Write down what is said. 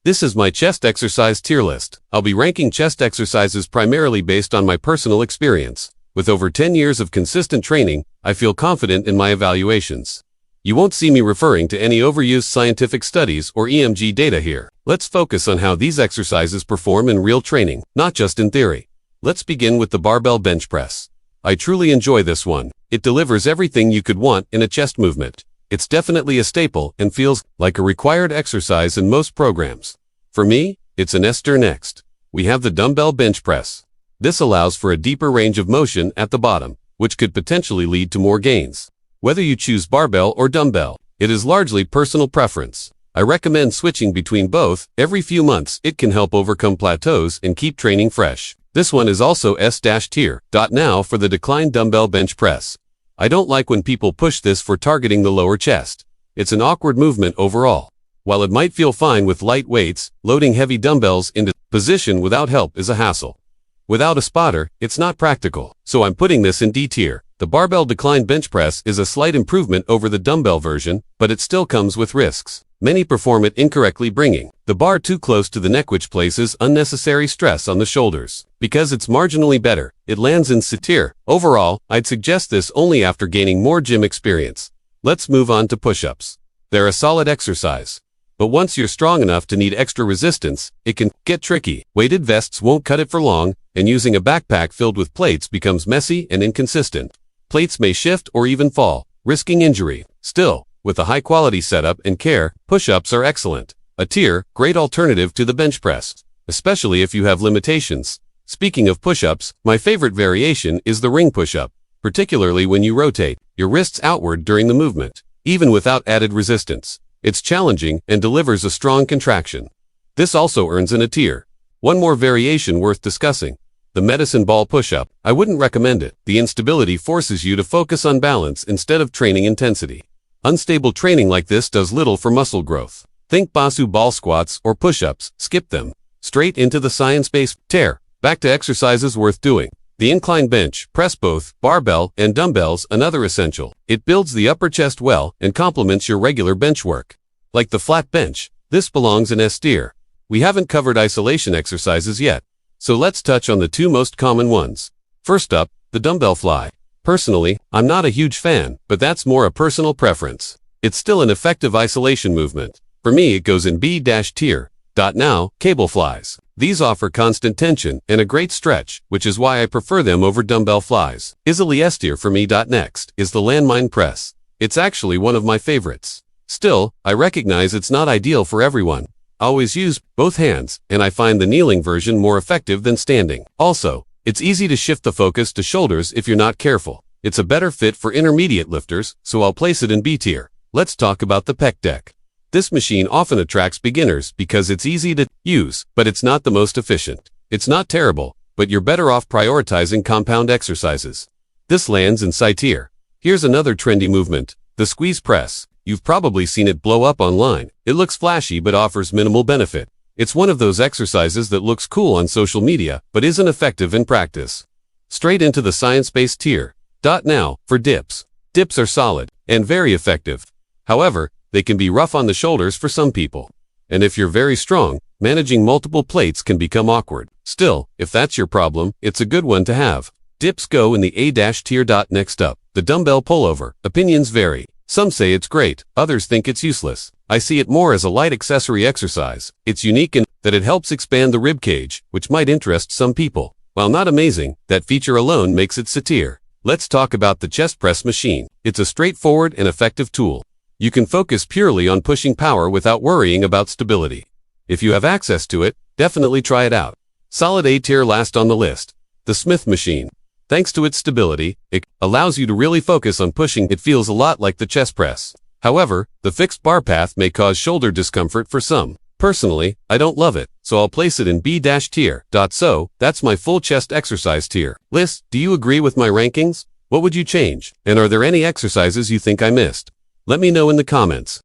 This is my chest exercise tier list. I'll be ranking chest exercises primarily based on my personal experience. With over 10 years of consistent training, I feel confident in my evaluations. You won't see me referring to any overused scientific studies or EMG data here. Let's focus on how these exercises perform in real training, not just in theory. Let's begin with the barbell bench press. I truly enjoy this one. It delivers everything you could want in a chest movement. It's definitely a staple and feels like a required exercise in most programs. For me, it's an S tier next. We have the dumbbell bench press. This allows for a deeper range of motion at the bottom, which could potentially lead to more gains. Whether you choose barbell or dumbbell, it is largely personal preference. I recommend switching between both every few months. It can help overcome plateaus and keep training fresh. This one is also S tier. Now for the decline dumbbell bench press. I don't like when people push this for targeting the lower chest. It's an awkward movement overall. While it might feel fine with light weights, loading heavy dumbbells into position without help is a hassle. Without a spotter, it's not practical. So I'm putting this in D tier. The barbell decline bench press is a slight improvement over the dumbbell version, but it still comes with risks. Many perform it incorrectly, bringing the bar too close to the neck, which places unnecessary stress on the shoulders. Because it's marginally better, it lands in C tier. Overall, I'd suggest this only after gaining more gym experience. Let's move on to push-ups. They're a solid exercise. But once you're strong enough to need extra resistance, it can get tricky. Weighted vests won't cut it for long, and using a backpack filled with plates becomes messy and inconsistent. Plates may shift or even fall, risking injury. Still, with a high-quality setup and care, push-ups are excellent. A tier, great alternative to the bench press, especially if you have limitations. Speaking of push-ups, my favorite variation is the ring push-up, particularly when you rotate your wrists outward during the movement. Even without added resistance, it's challenging and delivers a strong contraction. This also earns in a tier. One more variation worth discussing. The medicine ball push-up. I wouldn't recommend it. The instability forces you to focus on balance instead of training intensity. Unstable training like this does little for muscle growth. Think Basu ball squats or push-ups. Skip them. Straight into the science-based tier. Back to exercises worth doing. The incline bench press, both barbell and dumbbells, another essential. It builds the upper chest well and complements your regular bench work. Like the flat bench, this belongs in S tier. We haven't covered isolation exercises yet, so let's touch on the two most common ones. First up, the dumbbell fly. Personally, I'm not a huge fan, but that's more a personal preference. It's still an effective isolation movement. For me, it goes in B tier. Now, cableflies. These offer constant tension and a great stretch, which is why I prefer them over dumbbell flies. Easily S tier for me. Next is the landmine press. It's actually one of my favorites. Still, I recognize it's not ideal for everyone. I always use both hands, and I find the kneeling version more effective than standing. Also, it's easy to shift the focus to shoulders if you're not careful. It's a better fit for intermediate lifters, so I'll place it in B tier. Let's talk about the pec deck. This machine often attracts beginners because it's easy to use, but it's not the most efficient. It's not terrible, but you're better off prioritizing compound exercises. This lands in C tier. Here's another trendy movement, the squeeze press. You've probably seen it blow up online. It looks flashy but offers minimal benefit. It's one of those exercises that looks cool on social media, but isn't effective in practice. Straight into the science-based tier. Now, for dips. Dips are solid and very effective. However, they can be rough on the shoulders for some people. And if you're very strong, managing multiple plates can become awkward. Still, if that's your problem, it's a good one to have. Dips go in the A tier. Next up, the dumbbell pullover. Opinions vary. Some say it's great, others think it's useless. I see it more as a light accessory exercise. It's unique in that it helps expand the rib cage, which might interest some people. While not amazing, that feature alone makes it C tier. Let's talk about the chest press machine. It's a straightforward and effective tool. You can focus purely on pushing power without worrying about stability. If you have access to it, definitely try it out. Solid A tier. Last on the list, the Smith machine. Thanks to its stability, it allows you to really focus on pushing. It feels a lot like the chest press. However, the fixed bar path may cause shoulder discomfort for some. Personally, I don't love it, so I'll place it in B tier. So, that's my full chest exercise tier list. Do you agree with my rankings? What would you change? And are there any exercises you think I missed? Let me know in the comments.